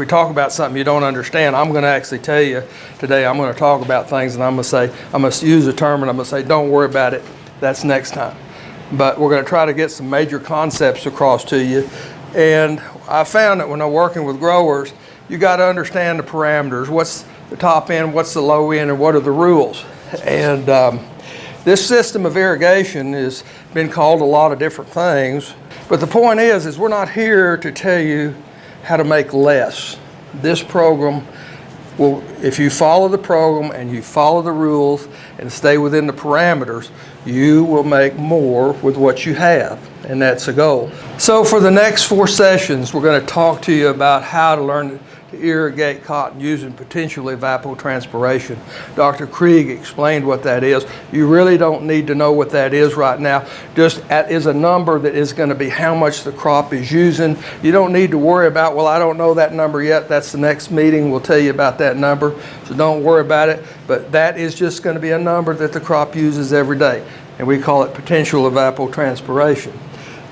we talk about something you don't understand, I'm going to actually tell you today, I'm going to talk about things and I'm going to use a term and I'm going to say, don't worry about it, that's next time. But we're going to try to get some major concepts across to you. And I found that when I'm working with growers, you got to understand the parameters. What's the top end, what's the low end, and what are the rules? And this system of irrigation has been called a lot of different things. But the point is we're not here to tell you how to make less. This program will, if you follow the program and you follow the rules and stay within the parameters, you will make more with what you have, and that's the goal. So for the next 4 sessions, we're going to talk to you about how to learn to irrigate cotton using potential evapotranspiration. Dr. Krieg explained what that is. You really don't need to know what that is right now. Just that is a number that is going to be how much the crop is using. You don't need to worry about, well, I don't know that number yet. That's the next meeting. We'll tell you about that number. So don't worry about it. But that is just going to be a number that the crop uses every day. And we call it potential evapotranspiration.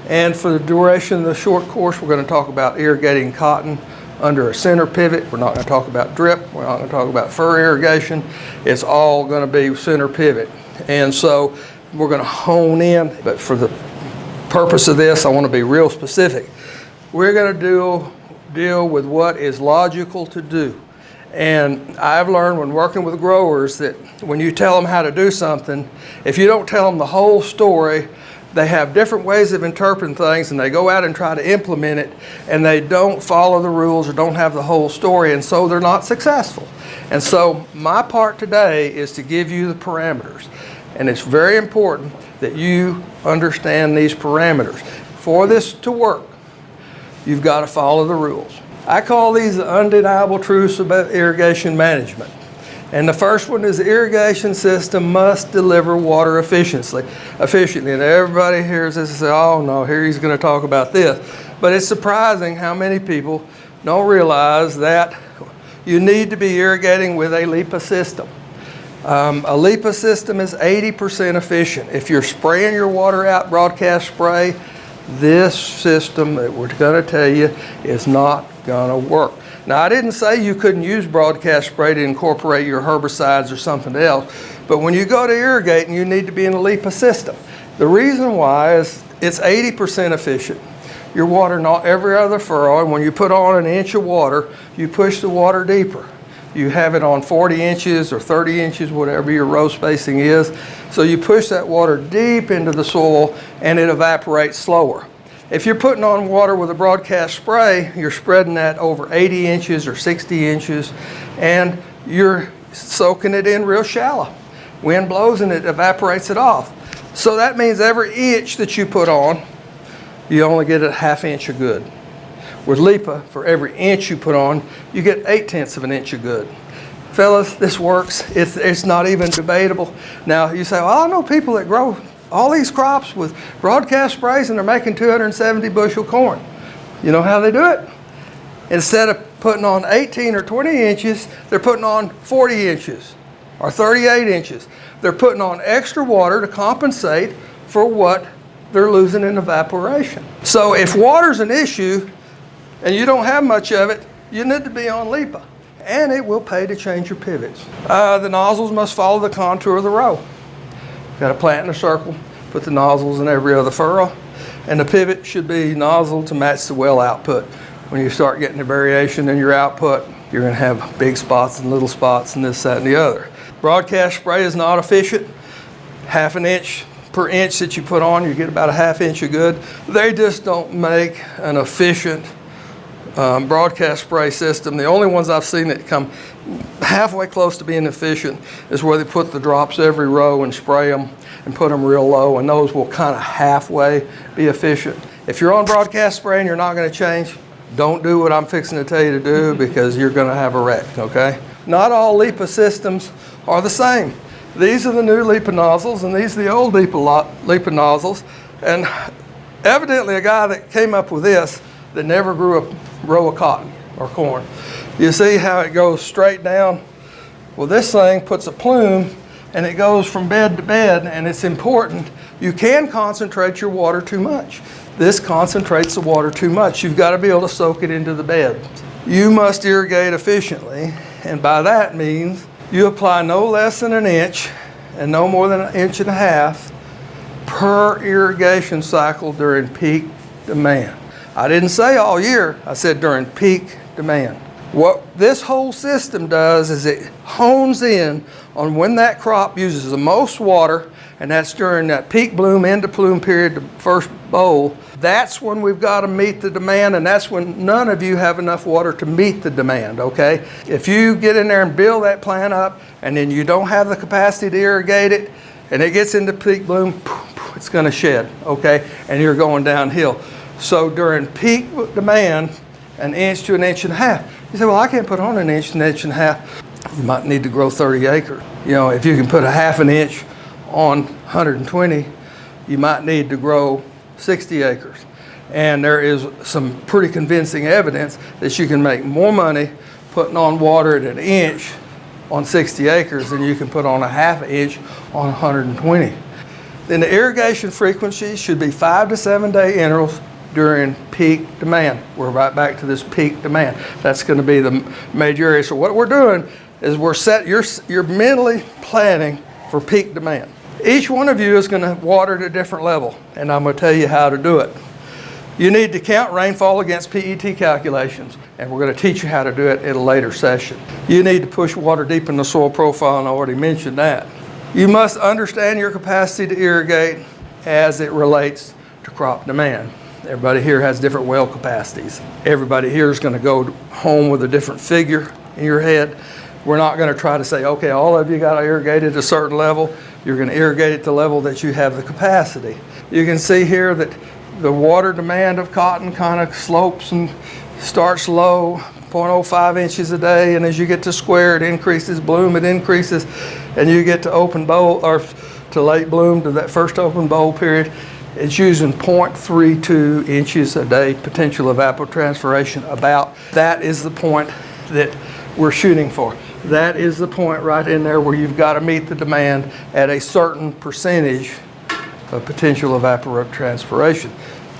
And for the duration of the short course, we're going to talk about irrigating cotton under a center pivot. We're not going to talk about drip. We're not going to talk about fur irrigation. It's all going to be center pivot. And so we're going to hone in. But for the purpose of this, I want to be real specific. We're going to deal with what is logical to do. And I've learned when working with growers that when you tell them how to do something, if you don't tell them the whole story, they have different ways of interpreting things and they go out and try to implement it and they don't follow the rules or don't have the whole story, and so they're not successful. And so my part today is to give you the parameters, and it's very important that you understand these parameters. For this to work, you've got to follow the rules. I call these the undeniable truths about irrigation management. And the first one is the irrigation system must deliver water efficiently. And everybody hears this and says, oh no, here he's going to talk about this. But it's surprising how many people don't realize that you need to be irrigating with a LIPA system. A LIPA system is 80% efficient. If you're spraying your water out, broadcast spray, this system that we're going to tell you is not going to work. Now, I didn't say you couldn't use broadcast spray to incorporate your herbicides or something else, but when you go to irrigating, you need to be in a LIPA system. The reason why is it's 80% efficient. You're watering every other furrow, and when you put on 1 inch of water, you push the water deeper. You have it on 40 inches or 30 inches, whatever your row spacing is. So you push that water deep into the soil and it evaporates slower. If you're putting on water with a broadcast spray, you're spreading that over 80 inches or 60 inches, and you're soaking it in real shallow. Wind blows and it evaporates it off. So that means every inch that you put on, you only get a 1/2 inch of good. With LIPA, for every inch you put on, you get 0.8 of an inch of good. Fellas, this works. It's not even debatable. Now, you say, well, I know people that grow all these crops with broadcast sprays and they're making 270 bushel corn. You know how they do it? Instead of putting on 18 or 20 inches, they're putting on 40 inches or 38 inches. They're putting on extra water to compensate for what they're losing in evaporation. So if water's an issue and you don't have much of it, you need to be on LIPA, and it will pay to change your pivots. The nozzles must follow the contour of the row. Got to plant in a circle, put the nozzles in every other furrow, and the pivot should be nozzle to match the well output. When you start getting a variation in your output, you're going to have big spots and little spots and this, that, and the other. Broadcast spray is not efficient. 1/2 inch per inch that you put on, you get about a 1/2 inch of good. They just don't make an efficient broadcast spray system. The only ones I've seen that come halfway close to being efficient is where they put the drops every row and spray them and put them real low, and those will kind of halfway be efficient. If you're on broadcast spray and you're not going to change, don't do what I'm fixing to tell you to do, because you're going to have a wreck, okay? Not all LIPA systems are the same. These are the new LIPA nozzles, and these are the old LIPA nozzles, and evidently a guy that came up with this that never grew a row of cotton or corn. You see how it goes straight down? Well, this thing puts a plume and it goes from bed to bed, and it's important. You can concentrate your water too much. This concentrates the water too much. You've got to be able to soak it into the bed. You must irrigate efficiently, and by that means you apply no less than an inch and no more than 1.5 inches per irrigation cycle during peak demand. I didn't say all year, I said during peak demand. What this whole system does is it hones in on when that crop uses the most water, and that's during that peak bloom, end of bloom period, the first bowl. That's when we've got to meet the demand, and that's when none of you have enough water to meet the demand, okay? If you get in there and build that plant up, and then you don't have the capacity to irrigate it, and it gets into peak bloom, it's gonna shed, okay? And you're going downhill. So during peak demand, 1 inch to 1.5 inches. You say, well, I can't put on 1 inch, 1.5 inches. You might need to grow 30 acres. You know, if you can put 1/2 inch on 120, you might need to grow 60 acres. And there is some pretty convincing evidence that you can make more money putting on water at 1 inch on 60 acres than you can put on 1/2 inch on 120. Then the irrigation frequency should be 5 to 7 day intervals during peak demand. We're right back to this peak demand. That's going to be the major area. So what we're doing is you're mentally planning for peak demand. Each one of you is going to water at a different level, and I'm going to tell you how to do it. You need to count rainfall against PET calculations, and we're going to teach you how to do it in a later session. You need to push water deep in the soil profile, and I already mentioned that. You must understand your capacity to irrigate as it relates to crop demand. Everybody here has different well capacities. Everybody here is going to go home with a different figure in your head. We're not going to try to say, okay, all of you got to irrigate at a certain level. You're going to irrigate at the level that you have the capacity. You can see here that the water demand of cotton kind of slopes and starts low, 0.05 inches a day, and as you get to square, it increases, bloom, it increases, and you get to open bowl, or to late bloom, to that first open bowl period, it's using 0.32 inches a day potential evapotranspiration. About that is the point that we're shooting for. That is the point right in there where you've got to meet the demand at a certain percentage of potential evapotranspiration.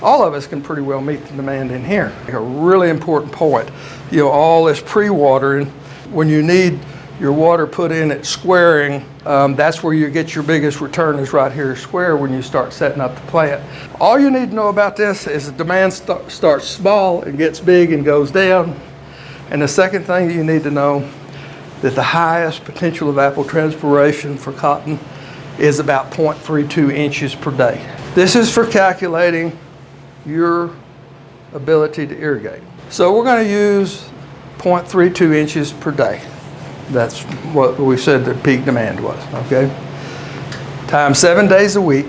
All of us can pretty well meet the demand in here. A really important point, you know, all this pre-watering, when you need your water put in at squaring, that's where you get your biggest return, is right here square when you start setting up the plant. All you need to know about this is the demand starts small and gets big and goes down. And the second thing you need to know, that the highest potential evapotranspiration for cotton is about 0.32 inches per day. This is for calculating your ability to irrigate. So we're going to use 0.32 inches per day. That's what we said the peak demand was, okay? Times 7 days a week,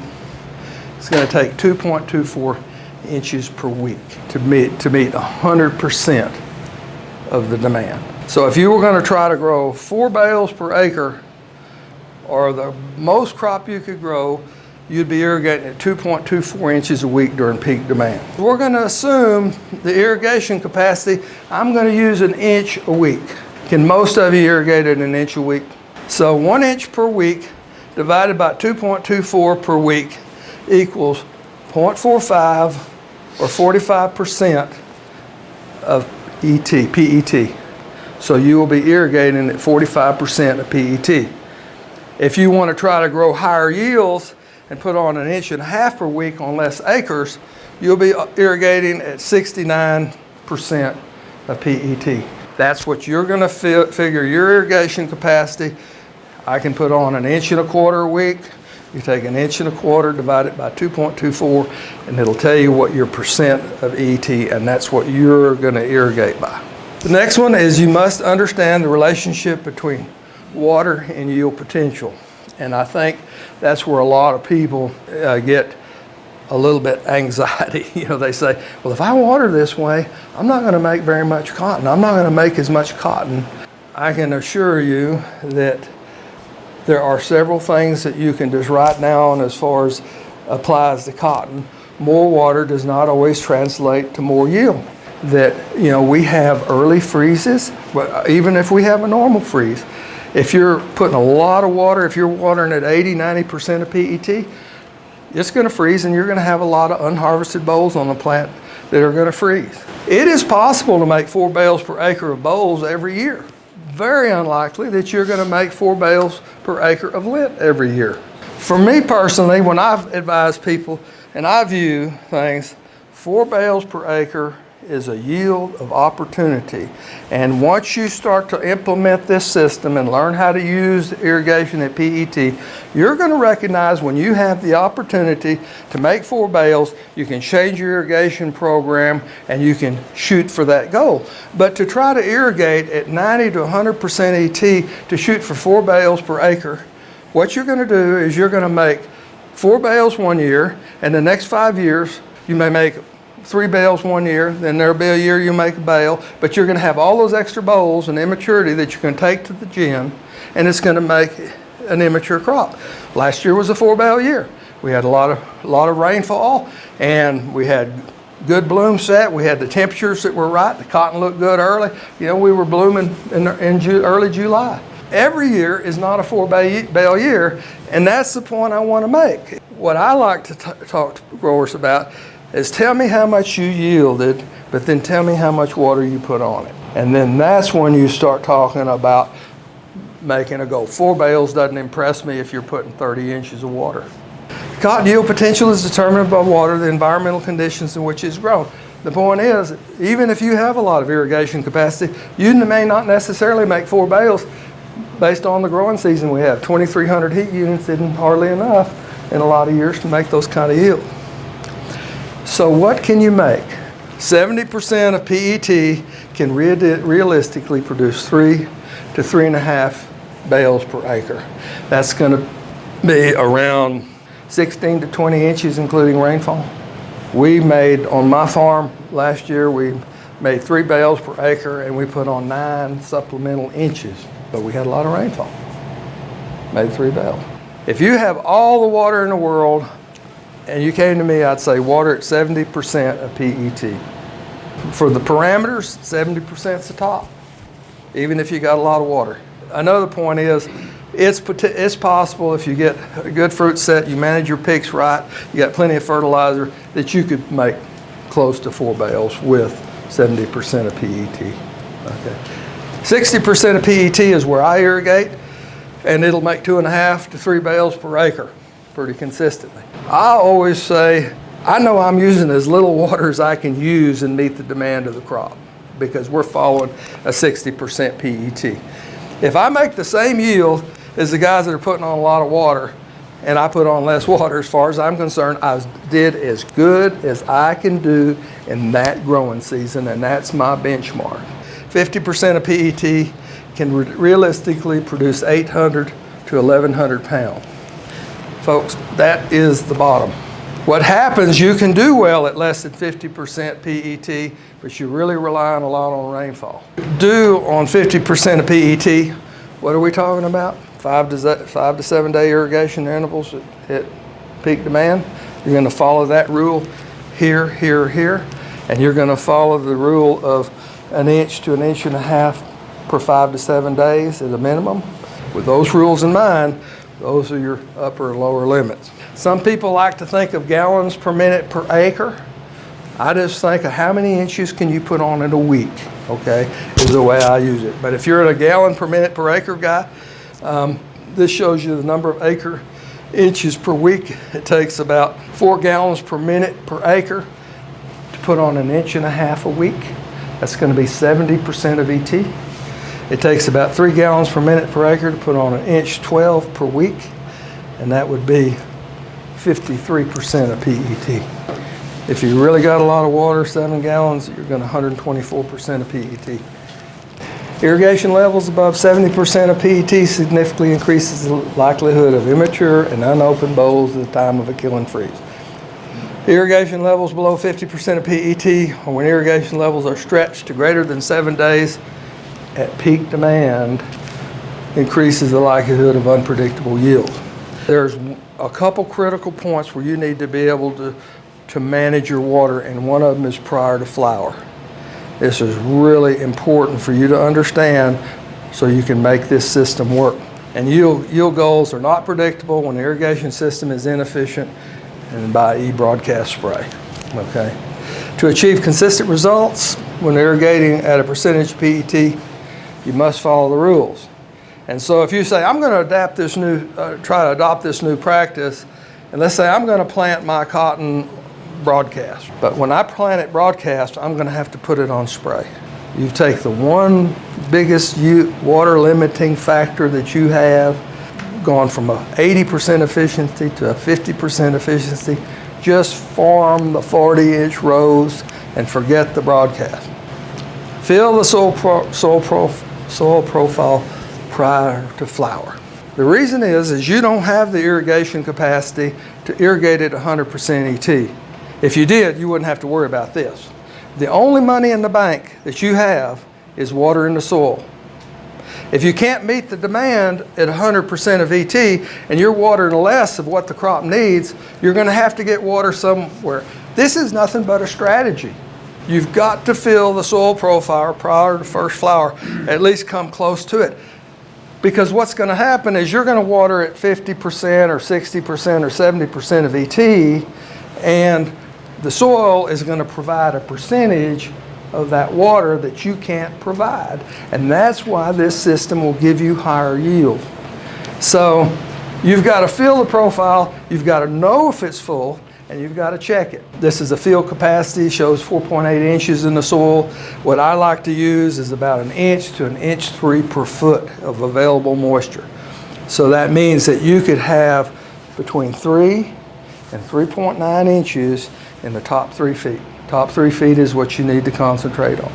it's going to take 2.24 inches per week to meet 100% of the demand. So if you were going to try to grow 4 bales per acre, or the most crop you could grow, you'd be irrigating at 2.24 inches a week during peak demand. We're going to assume the irrigation capacity, I'm going to use 1 inch a week. Can most of you irrigate at 1 inch a week? So 1 inch per week divided by 2.24 per week equals 0.45 or 45% of PET. So you will be irrigating at 45% of PET. If you want to try to grow higher yields and put on 1.5 inches per week on less acres, you'll be irrigating at 69% of PET. That's what you're going to figure your irrigation capacity. I can put on 1.25 inches a week. You take 1.25 inches, divide it by 2.24, and it'll tell you what your percent of ET, and that's what you're going to irrigate by. The next one is you must understand the relationship between water and yield potential. And I think that's where a lot of people get a little bit anxiety. You know, they say, well, if I water this way, I'm not going to make very much cotton. I'm not going to make as much cotton. I can assure you that there are several things that you can just write down as far as applies to cotton. More water does not always translate to more yield. That, you know, we have early freezes, but even if we have a normal freeze, if you're putting a lot of water, if you're watering at 80–90% of PET, it's going to freeze and you're going to have a lot of unharvested bolls on the plant that are going to freeze. It is possible to make 4 bales per acre of bolls every year. Very unlikely that you're going to make 4 bales per acre of lint every year. For me personally, when I've advised people and I view things, 4 bales per acre is a yield of opportunity. And once you start to implement this system and learn how to use irrigation at PET, you're going to recognize when you have the opportunity to make 4 bales, you can change your irrigation program and you can shoot for that goal. But to try to irrigate at 90 to 100% ET to shoot for 4 bales per acre, what you're going to do is you're going to make 4 bales one year, and the next 5 years you may make 3 bales one year, then there'll be a year you make a bale, but you're going to have all those extra bowls and immaturity that you're going to take to the gin, and it's going to make an immature crop. Last year was a 4 bale year. We had a lot of rainfall, and we had good bloom set. We had the temperatures that were right. The cotton looked good early. You know, we were blooming in early July. Every year is not a 4 bale year, and that's the point I want to make. What I like to talk to growers about is tell me how much you yielded, but then tell me how much water you put on it. And then that's when you start talking about making a goal. 4 bales doesn't impress me if you're putting 30 inches of water. Cotton yield potential is determined by water, the environmental conditions in which it's grown. The point is, even if you have a lot of irrigation capacity, you may not necessarily make 4 bales based on the growing season we have. 2,300 heat units isn't hardly enough in a lot of years to make those kind of yields. So what can you make? 70% of PET can realistically produce 3 to 3.5 bales per acre. That's going to be around 16 to 20 inches, including rainfall. We made, on my farm last year, we made 3 bales per acre, and we put on 9 supplemental inches, but we had a lot of rainfall. Made 3 bales. If you have all the water in the world, and you came to me, I'd say water at 70% of PET. For the parameters, 70% is the top, even if you got a lot of water. Another point is, it's possible if you get a good fruit set, you manage your picks right, you got plenty of fertilizer, that you could make close to 4 bales with 70% of PET. Okay. 60% of PET is where I irrigate, and it'll make 2.5 to 3 bales per acre pretty consistently. I always say, I know I'm using as little water as I can use and meet the demand of the crop, because we're following a 60% PET. If I make the same yield as the guys that are putting on a lot of water, and I put on less water, as far as I'm concerned, I did as good as I can do in that growing season, and that's my benchmark. 50% of PET can realistically produce 800 to 1,100 pounds. Folks, that is the bottom. What happens, you can do well at less than 50% PET, but you're really relying a lot on rainfall. Do on 50% of PET, what are we talking about? 5 to 7 day irrigation intervals at peak demand. You're going to follow that rule here, and you're going to follow the rule of 1 inch to 1.5 inches per 5 to 7 days at a minimum. With those rules in mind, those are your upper and lower limits. Some people like to think of gallons per minute per acre. I just think of how many inches can you put on in a week, okay, is the way I use it. But if you're at a gallon per minute per acre guy, this shows you the number of acre inches per week. It takes about 4 gallons per minute per acre to put on 1.5 inches a week. That's going to be 70% of ET. It takes about 3 gallons per minute per acre to put on 1 inch 12 per week, and that would be 53% of PET. If you really got a lot of water, 7 gallons, you're going to 124% of PET. Irrigation levels above 70% of PET significantly increases the likelihood of immature and unopened bowls at the time of a kill and freeze. Irrigation levels below 50% of PET, or when irrigation levels are stretched to greater than 7 days at peak demand, increases the likelihood of unpredictable yield. There's a couple critical points where you need to be able to manage your water, and one of them is prior to flower. This is really important for you to understand so you can make this system work. And yield goals are not predictable when the irrigation system is inefficient and by broadcast spray, okay? To achieve consistent results when irrigating at a percentage PET, you must follow the rules. And so if you say, I'm going to try to adopt this new practice, and let's say I'm going to plant my cotton broadcast. But when I plant it broadcast, I'm going to have to put it on spray. You take the one biggest water limiting factor that you have, gone from a 80% efficiency to a 50% efficiency, just form the 40-inch rows and forget the broadcast. Fill the soil profile prior to flower. The reason is you don't have the irrigation capacity to irrigate it 100% ET. If you did, you wouldn't have to worry about this. The only money in the bank that you have is water in the soil. If you can't meet the demand at 100% of ET and you're watering less of what the crop needs, you're going to have to get water somewhere. This is nothing but a strategy. You've got to fill the soil profile prior to first flower, at least come close to it. Because what's going to happen is you're going to water at 50% or 60% or 70% of ET, and the soil is going to provide a percentage of that water that you can't provide. And that's why this system will give you higher yield. So you've got to fill the profile, you've got to know if it's full, and you've got to check it. This is the field capacity, shows 4.8 inches in the soil. What I like to use is about 1 inch to 1.3 inches per foot of available moisture. So that means that you could have between 3 and 3.9 inches in the top 3 feet. Top 3 feet is what you need to concentrate on.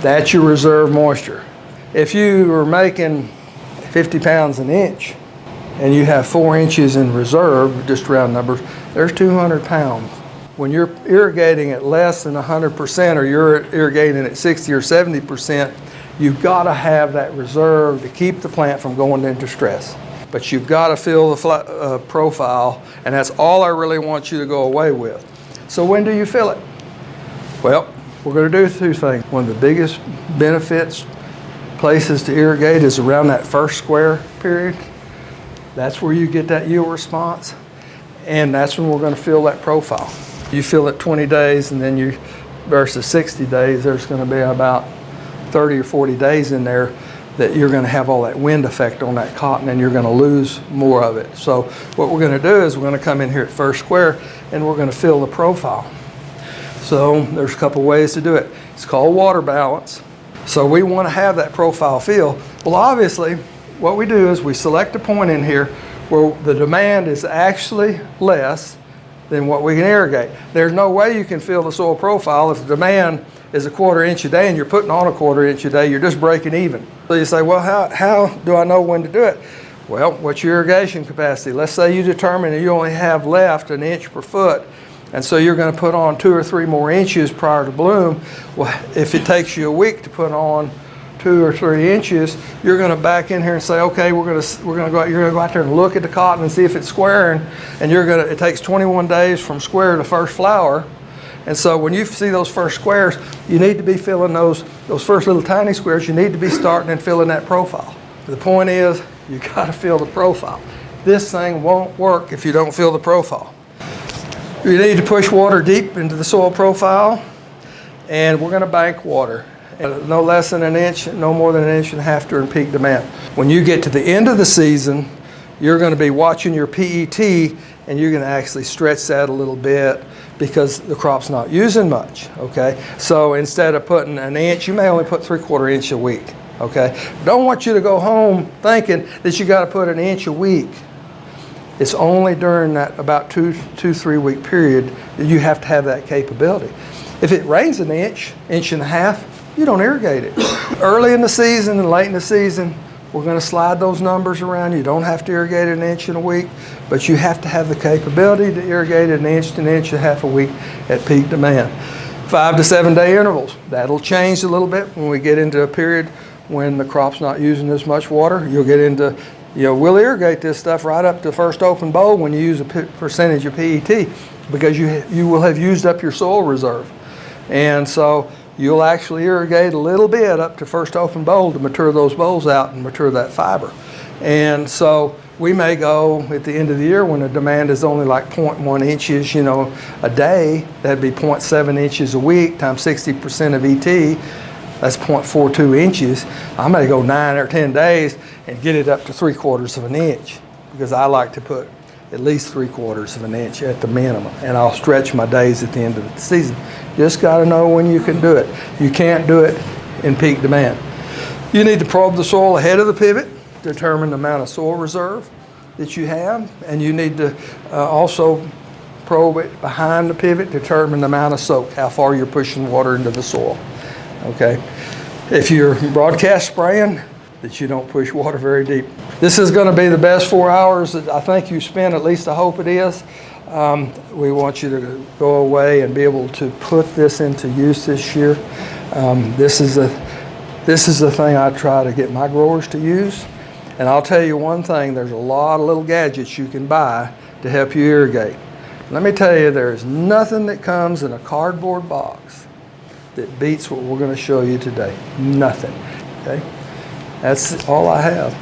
That's your reserve moisture. If you were making 50 pounds an inch and you have 4 inches in reserve, just round numbers, there's 200 pounds. When you're irrigating at less than 100% or you're irrigating at 60 or 70%, you've got to have that reserve to keep the plant from going into stress. But you've got to fill the profile, and that's all I really want you to go away with. So when do you fill it? Well, we're going to do 2 things. One of the biggest benefits, places to irrigate, is around that first square period. That's where you get that yield response, and that's when we're going to fill that profile. You fill it 20 days, and then you, versus 60 days, there's going to be about 30 or 40 days in there that you're going to have all that wind effect on that cotton, and you're going to lose more of it. So what we're going to do is we're going to come in here at first square, and we're going to fill the profile. So there's a couple ways to do it. It's called water balance. So we want to have that profile fill. Well, obviously, what we do is we select a point in here where the demand is actually less than what we can irrigate. There's no way you can fill the soil profile if the demand is 1/4 inch a day and you're putting on 1/4 inch a day, you're just breaking even. So you say, well, how do I know when to do it? Well, what's your irrigation capacity? Let's say you determine that you only have left 1 inch per foot, and so you're going to put on 2 or 3 more inches prior to bloom. Well, if it takes you a week to put on 2 or 3 inches, you're going to back in here and say, okay, you're going to go out there and look at the cotton and see if it's squaring, and it takes 21 days from square to first flower. And so when you see those first squares, you need to be filling those first little tiny squares. You need to be starting and filling that profile. The point is, you got to fill the profile. This thing won't work if you don't fill the profile. You need to push water deep into the soil profile, and we're going to bank water. No less than 1 inch, no more than 1.5 inches during peak demand. When you get to the end of the season, you're going to be watching your PET, and you're going to actually stretch that a little bit because the crop's not using much, okay? So instead of putting 1 inch, you may only put 3/4 inch a week, okay? Don't want you to go home thinking that you got to put 1 inch a week. It's only during that about 2-3 week period that you have to have that capability. If it rains 1 inch, 1.5 inches, you don't irrigate it. Early in the season and late in the season, we're going to slide those numbers around. You don't have to irrigate 1 inch in a week, but you have to have the capability to irrigate 1 inch to 1.5 inches a week at peak demand. 5 to 7 day intervals. That'll change a little bit when we get into a period when the crop's not using as much water. You'll get into, we'll irrigate this stuff right up to first open bowl when you use a percentage of PET, because you will have used up your soil reserve. And so you'll actually irrigate a little bit up to first open bowl to mature those bowls out and mature that fiber. And so we may go at the end of the year when the demand is only like 0.1 inches, a day. That'd be 0.7 inches a week times 60% of ET. That's 0.42 inches. I may go 9 or 10 days and get it up to 3/4 of an inch, because I like to put at least 3/4 of an inch at the minimum, and I'll stretch my days at the end of the season. Just got to know when you can do it. You can't do it in peak demand. You need to probe the soil ahead of the pivot, determine the amount of soil reserve that you have, and you need to also probe it behind the pivot, determine the amount of soak, how far you're pushing water into the soil. Okay, if you're broadcast spraying, that you don't push water very deep. This is going to be the best 4 hours that I think you spend, at least I hope it is. We want you to go away and be able to put this into use this year. This is the thing I try to get my growers to use. And I'll tell you one thing, there's a lot of little gadgets you can buy to help you irrigate. Let me tell you, there's nothing that comes in a cardboard box that beats what we're going to show you today. Nothing. Okay? That's all I have.